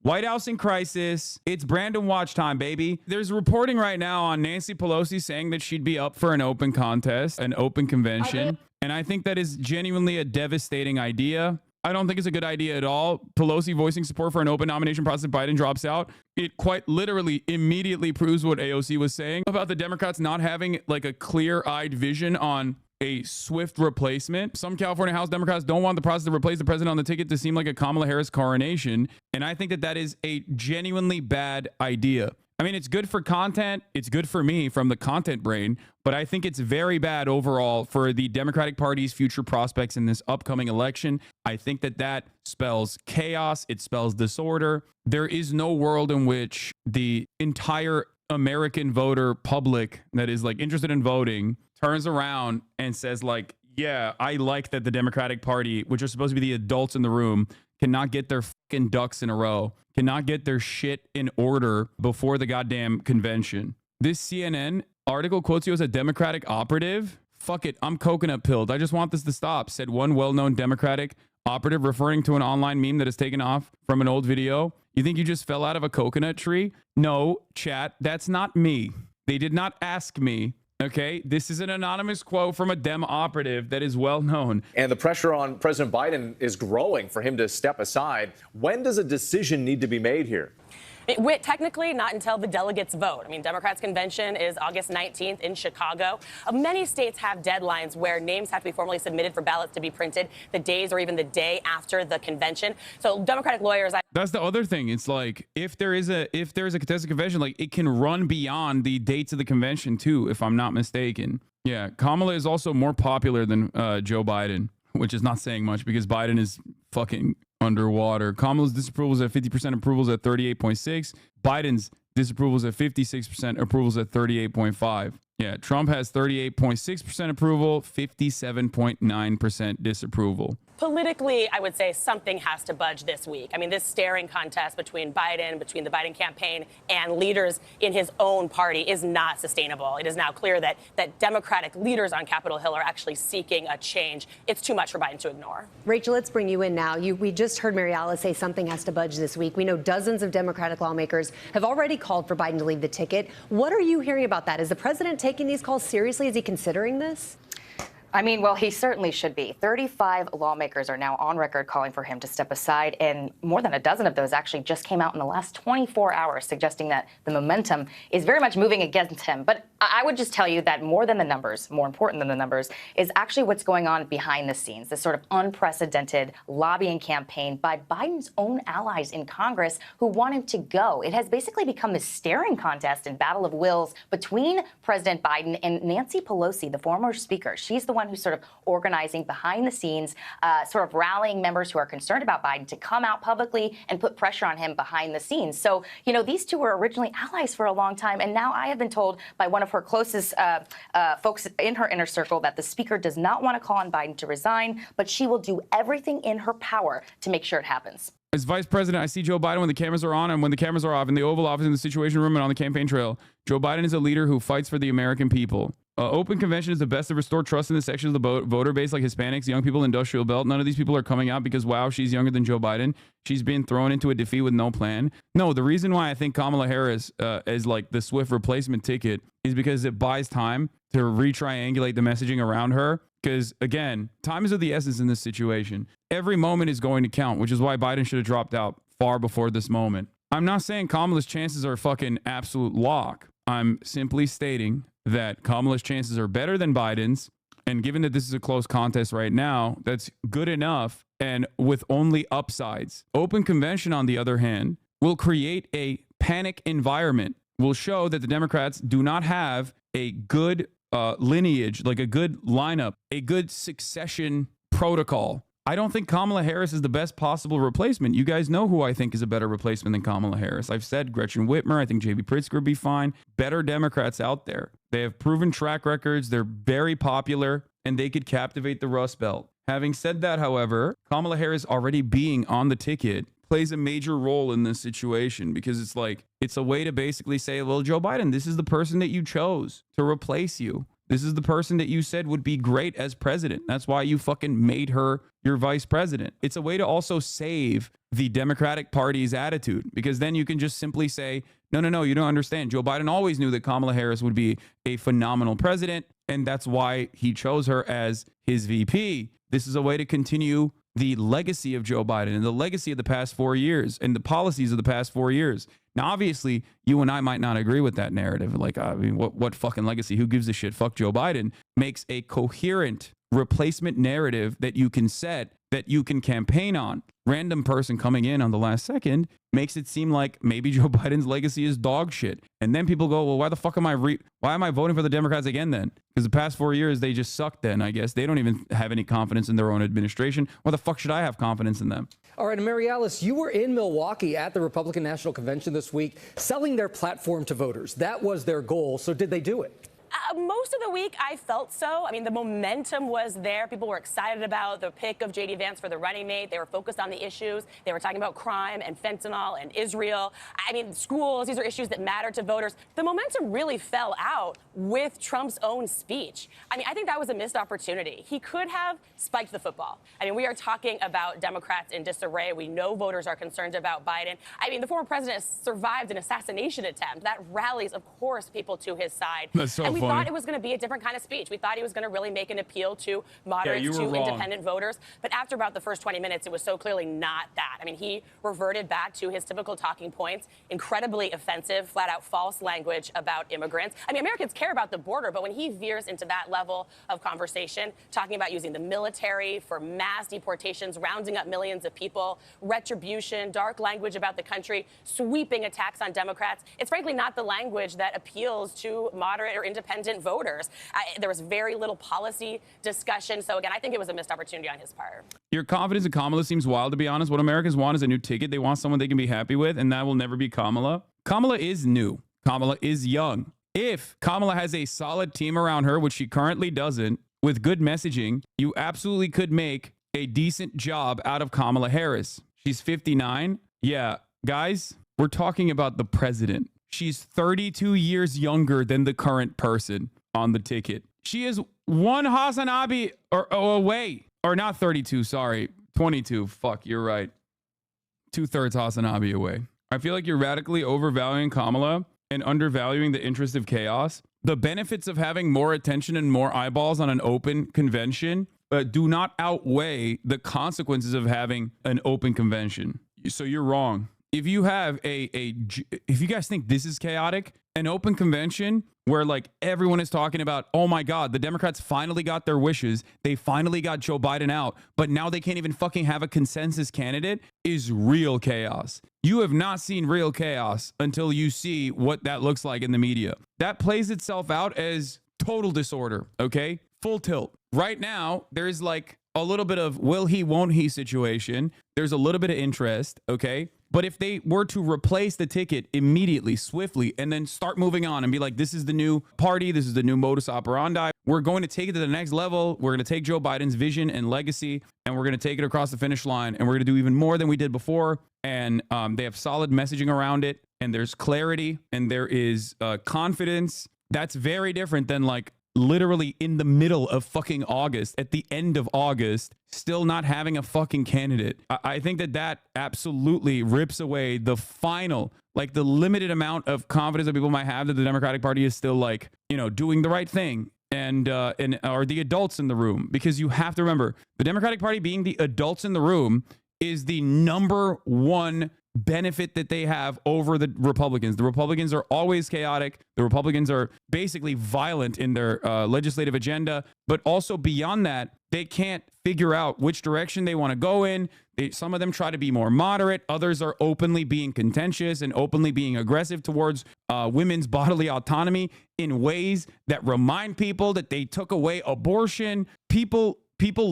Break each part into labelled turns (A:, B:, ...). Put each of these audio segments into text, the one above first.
A: White House in crisis. It's Brandon watch time, baby. There's reporting right now on Nancy Pelosi saying that she'd be up for an open contest, an open convention. And I think that is genuinely a devastating idea. I don't think it's a good idea at all. Pelosi voicing support for an open nomination process if Biden drops out. It quite literally immediately proves what AOC was saying about the Democrats not having like a clear-eyed vision on a swift replacement. Some California House Democrats don't want the process to replace the president on the ticket to seem like a Kamala Harris coronation. And I think that that is a genuinely bad idea. I mean, it's good for content. It's good for me from the content brain, but I think it's very bad overall for the Democratic Party's future prospects in this upcoming election. I think that that spells chaos. It spells disorder. There is no world in which the entire American voter public that is like interested in voting turns around and says like, yeah, I like that the Democratic Party, which are supposed to be the adults in the room, cannot get their fucking ducks in a row, cannot get their shit in order before the goddamn convention. This CNN article quotes you as a Democratic operative. Fuck it, I'm coconut pilled. I just want this to stop, said one well-known Democratic operative referring to an online meme that is taken off from an old video. You think you just fell out of a coconut tree? No, chat, that's not me. They did not ask me. Okay, this is an anonymous quote from a Dem operative that is well known.
B: And the pressure on President Biden is growing for him to step aside. When does a decision need to be made here?
C: Technically, not until the delegates vote. I mean, Democrats' convention is August 19th in Chicago. Many states have deadlines where names have to be formally submitted for ballots to be printed the days or even the day after the convention. So Democratic lawyers...
A: That's the other thing. It's like if there is a contested convention, like it can run beyond the dates of the convention too, if I'm not mistaken. Yeah, Kamala is also more popular than Joe Biden, which is not saying much because Biden is fucking underwater. Kamala's disapproval is at 50%, approvals at 38.6. Biden's disapproval is at 56%, approvals at 38.5. Yeah, Trump has 38.6% approval, 57.9% disapproval.
C: Politically, I would say something has to budge this week. I mean, this staring contest between the Biden campaign and leaders in his own party is not sustainable. It is now clear that Democratic leaders on Capitol Hill are actually seeking a change. It's too much for Biden to ignore.
D: Rachel, let's bring you in now. We just heard Mary Alice say something has to budge this week. We know dozens of Democratic lawmakers have already called for Biden to leave the ticket. What are you hearing about that? Is the president taking these calls seriously? Is he considering this?
E: I mean, well, he certainly should be. 35 lawmakers are now on record calling for him to step aside, and more than a dozen of those actually just came out in the last 24 hours, suggesting that the momentum is very much moving against him. But I would just tell you that more than the numbers, more important than the numbers, is actually what's going on behind the scenes, this sort of unprecedented lobbying campaign by Biden's own allies in Congress who want him to go. It has basically become this staring contest and battle of wills between President Biden and Nancy Pelosi, the former speaker. She's the one who's sort of organizing behind the scenes, sort of rallying members who are concerned about Biden to come out publicly and put pressure on him behind the scenes. So, you know, these two were originally allies for a long time. And now I have been told by one of her closest folks in her inner circle that the speaker does not want to call on Biden to resign, but she will do everything in her power to make sure it happens.
A: As vice president, I see Joe Biden when the cameras are on and when the cameras are off in the Oval Office, in the Situation Room, and on the campaign trail. Joe Biden is a leader who fights for the American people. Open convention is the best to restore trust in the sections of the voter base like Hispanics, young people, industrial belt. None of these people are coming out because, wow, she's younger than Joe Biden. She's been thrown into a defeat with no plan. No, the reason why I think Kamala Harris is like the swift replacement ticket is because it buys time to re-triangulate the messaging around her. Because, again, time is of the essence in this situation. Every moment is going to count, which is why Biden should have dropped out far before this moment. I'm not saying Kamala's chances are fucking absolute lock. I'm simply stating that Kamala's chances are better than Biden's. And given that this is a close contest right now, that's good enough and with only upsides. Open convention, on the other hand, will create a panic environment, will show that the Democrats do not have a good lineage, like a good lineup, a good succession protocol. I don't think Kamala Harris is the best possible replacement. You guys know who I think is a better replacement than Kamala Harris. I've said Gretchen Whitmer. I think J.B. Pritzker would be fine. Better Democrats out there. They have proven track records. They're very popular, and they could captivate the Rust Belt. Having said that, however, Kamala Harris already being on the ticket plays a major role in this situation because it's like, it's a way to basically say, well, Joe Biden, this is the person that you chose to replace you. This is the person that you said would be great as president. That's why you fucking made her your vice president. It's a way to also save the Democratic Party's attitude, because then you can just simply say, no, you don't understand. Joe Biden always knew that Kamala Harris would be a phenomenal president, and that's why he chose her as his VP. This is a way to continue the legacy of Joe Biden and the legacy of the past 4 years and the policies of the past 4 years. Now, obviously, you and I might not agree with that narrative. Like, I mean, what fucking legacy? Who gives a shit? Fuck Joe Biden. Makes a coherent replacement narrative that you can set, that you can campaign on. Random person coming in on the last second makes it seem like maybe Joe Biden's legacy is dog shit. And then people go, well, why the fuck am I voting for the Democrats again then? Because the past 4 years, they just sucked then, I guess. They don't even have any confidence in their own administration. Why the fuck should I have confidence in them?
F: All right, Mary Alice, you were in Milwaukee at the Republican National Convention this week, selling their platform to voters. That was their goal. So did they do it?
C: Most of the week, I felt so. I mean, the momentum was there. People were excited about the pick of J.D. Vance for the running mate. They were focused on the issues. They were talking about crime and fentanyl and Israel. I mean, schools, these are issues that matter to voters. The momentum really fell out with Trump's own speech. I mean, I think that was a missed opportunity. He could have spiked the football. I mean, we are talking about Democrats in disarray. We know voters are concerned about Biden. I mean, the former president survived an assassination attempt. That rallies, of course, people to his side.
A: That's so
C: and we
A: funny.
C: thought it was going to be a different kind of speech. We thought he was going to really make an appeal to moderates, to independent voters. But after about the first 20 minutes, it was so clearly not that. I mean, he reverted back to his typical talking points, incredibly offensive, flat out false language about immigrants. I mean, Americans care about the border, but when he veers into that level of conversation, talking about using the military for mass deportations, rounding up millions of people, retribution, dark language about the country, sweeping attacks on Democrats, it's frankly not the language that appeals to moderate or independent voters. There was very little policy discussion. So again, I think it was a missed opportunity on his part.
A: Your confidence in Kamala seems wild, to be honest. What Americans want is a new ticket. They want someone they can be happy with, and that will never be Kamala. Kamala is new. Kamala is young. If Kamala has a solid team around her, which she currently doesn't, with good messaging, you absolutely could make a decent job out of Kamala Harris. She's 59. Yeah, guys, we're talking about the president. She's 32 years younger than the current person on the ticket. She is one HasanAbi away. Or not 32, sorry. 22. Fuck, you're right. 2/3 HasanAbi away. I feel like you're radically overvaluing Kamala and undervaluing the interest of chaos. The benefits of having more attention and more eyeballs on an open convention do not outweigh the consequences of having an open convention. So you're wrong. If you have if you guys think this is chaotic, an open convention where like everyone is talking about, oh my God, the Democrats finally got their wishes. They finally got Joe Biden out, but now they can't even fucking have a consensus candidate is real chaos. You have not seen real chaos until you see what that looks like in the media. That plays itself out as total disorder, okay? Full tilt. Right now, there's like a little bit of will he, won't he situation. There's a little bit of interest, okay? But if they were to replace the ticket immediately, swiftly, and then start moving on and be like, this is the new party, this is the new modus operandi, we're going to take it to the next level. We're going to take Joe Biden's vision and legacy, and we're going to take it across the finish line, and we're going to do even more than we did before. And they have solid messaging around it, and there's clarity, and there is confidence. That's very different than like literally in the middle of fucking August, at the end of August, still not having a fucking candidate. I think that absolutely rips away the final, like the limited amount of confidence that people might have that the Democratic Party is still like, you know, doing the right thing and are the adults in the room. Because you have to remember, the Democratic Party being the adults in the room is the number one benefit that they have over the Republicans. The Republicans are always chaotic. The Republicans are basically violent in their legislative agenda. But also beyond that, they can't figure out which direction they want to go in. Some of them try to be more moderate. Others are openly being contentious and openly being aggressive towards women's bodily autonomy in ways that remind people that they took away abortion. People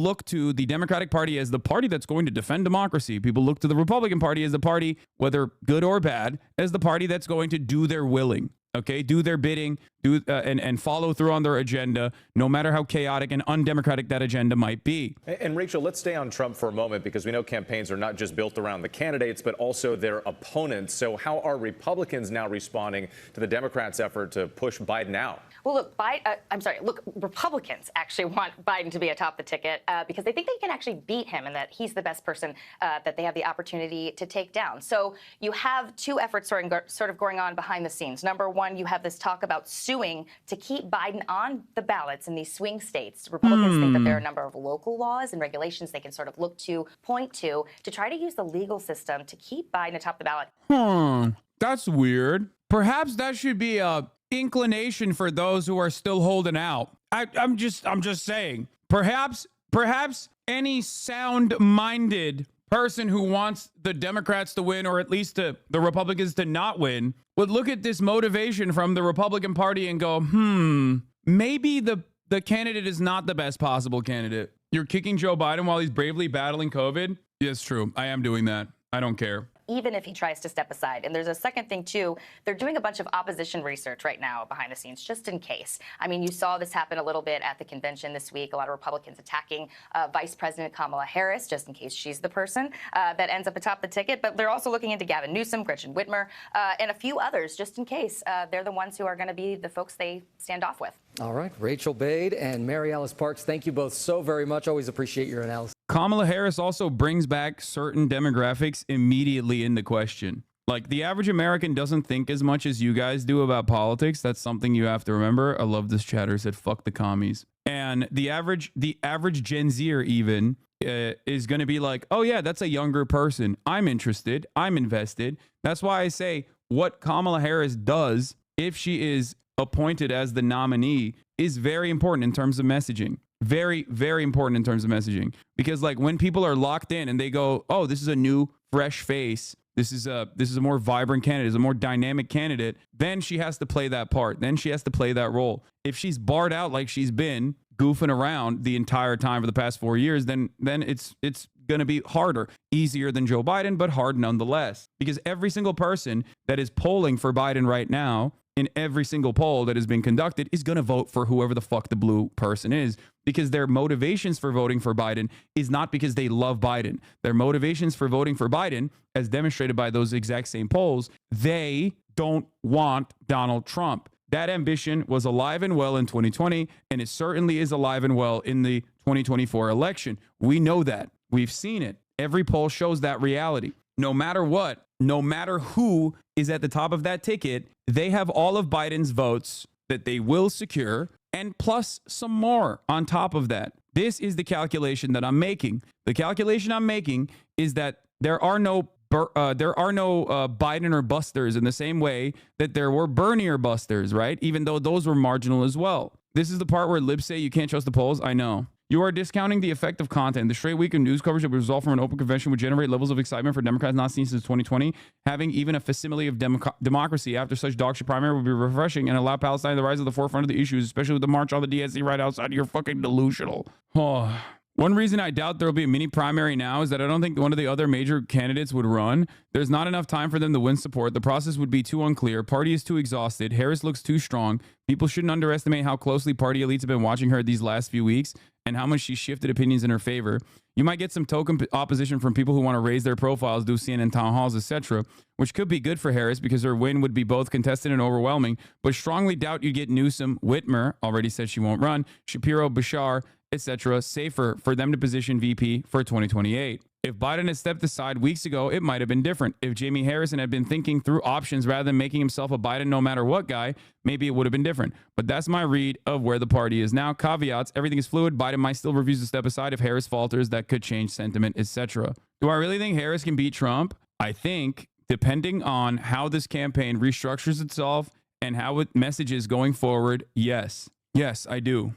A: look to the Democratic Party as the party that's going to defend democracy. People look to the Republican Party as the party, whether good or bad, as the party that's going to do their willing, okay, do their bidding, do and follow through on their agenda, no matter how chaotic and undemocratic that agenda might be.
B: And Rachel, let's stay on Trump for a moment, because we know campaigns are not just built around the candidates, but also their opponents. So how are Republicans now responding to the Democrats' effort to push Biden out?
E: Well, look, Republicans actually want Biden to be atop the ticket because they think they can actually beat him and that he's the best person that they have the opportunity to take down. So you have two efforts sort of going on behind the scenes. Number one, you have this talk about suing to keep Biden on the ballots in these swing states. Republicans think that there are a number of local laws and regulations they can sort of look to, point to try to use the legal system to keep Biden atop the ballot.
A: That's weird. Perhaps that should be a inclination for those who are still holding out. I'm just saying. Perhaps any sound-minded person who wants the Democrats to win, or at least the Republicans to not win, would look at this motivation from the Republican Party and go, maybe the candidate is not the best possible candidate. You're kicking Joe Biden while he's bravely battling COVID? Yes, true. I am doing that. I don't care.
E: Even if he tries to step aside. And there's a second thing, too. They're doing a bunch of opposition research right now behind the scenes, just in case. I mean, you saw this happen a little bit at the convention this week. A lot of Republicans attacking Vice President Kamala Harris, just in case she's the person that ends up atop the ticket. But they're also looking into Gavin Newsom, Gretchen Whitmer, and a few others, just in case. They're the ones who are going to be the folks they stand off with.
F: All right. Rachel Bade and Mary Alice Parks, thank you both so very much. Always appreciate your analysis.
A: Kamala Harris also brings back certain demographics immediately into question. Like, the average American doesn't think as much as you guys do about politics. That's something you have to remember. I love this chatter said, fuck the commies. And the average Gen Zer even is going to be like, oh yeah, that's a younger person. I'm interested. I'm invested. That's why I say what Kamala Harris does, if she is appointed as the nominee, is very important in terms of messaging. Very, very important in terms of messaging. Because like when people are locked in and they go, oh, this is a new fresh face, this is a more vibrant candidate, is a more dynamic candidate, then she has to play that part. Then she has to play that role. If she's barred out like she's been goofing around the entire time for the past 4 years, then it's going to be harder. Easier than Joe Biden, but hard nonetheless. Because every single person that is polling for Biden right now, in every single poll that has been conducted, is going to vote for whoever the fuck the blue person is, because their motivations for voting for Biden is not because they love Biden. Their motivations for voting for Biden, as demonstrated by those exact same polls, they don't want Donald Trump. That ambition was alive and well in 2020, and it certainly is alive and well in the 2024 election. We know that. We've seen it. Every poll shows that reality. No matter what, no matter who is at the top of that ticket, they have all of Biden's votes that they will secure, and plus some more on top of that. This is the calculation that I'm making. The calculation I'm making is that there are no Biden or busters in the same way that there were Bernie or busters, right? Even though those were marginal as well. This is the part where libs say you can't trust the polls. I know. You are discounting the effect of content. The straight week of news coverage that would result from an open convention would generate levels of excitement for Democrats not seen since 2020. Having even a facsimile of democracy after such dog shit primary would be refreshing and allow Palestine to rise to the forefront of the issues, especially with the march on the DNC right outside. You're fucking delusional. Oh. One reason I doubt there will be a mini primary now is that I don't think one of the other major candidates would run. There's not enough time for them to win support. The process would be too unclear. Party is too exhausted. Harris looks too strong. People shouldn't underestimate how closely party elites have been watching her these last few weeks and how much she shifted opinions in her favor. You might get some token opposition from people who want to raise their profiles, do CNN town halls, etc., which could be good for Harris because her win would be both contested and overwhelming, but strongly doubt you get Newsom. Whitmer already said she won't run. Shapiro, Bashar, etc., safer for them to position VP for 2028. If Biden had stepped aside weeks ago, it might have been different. If Jamie Harrison had been thinking through options rather than making himself a Biden no matter what guy, maybe it would have been different. But that's my read of where the party is now. Caveats, everything is fluid. Biden might still refuse to step aside if Harris falters. That could change sentiment, etc. Do I really think Harris can beat Trump? I think, depending on how this campaign restructures itself and how it messages going forward, yes. Yes, I do.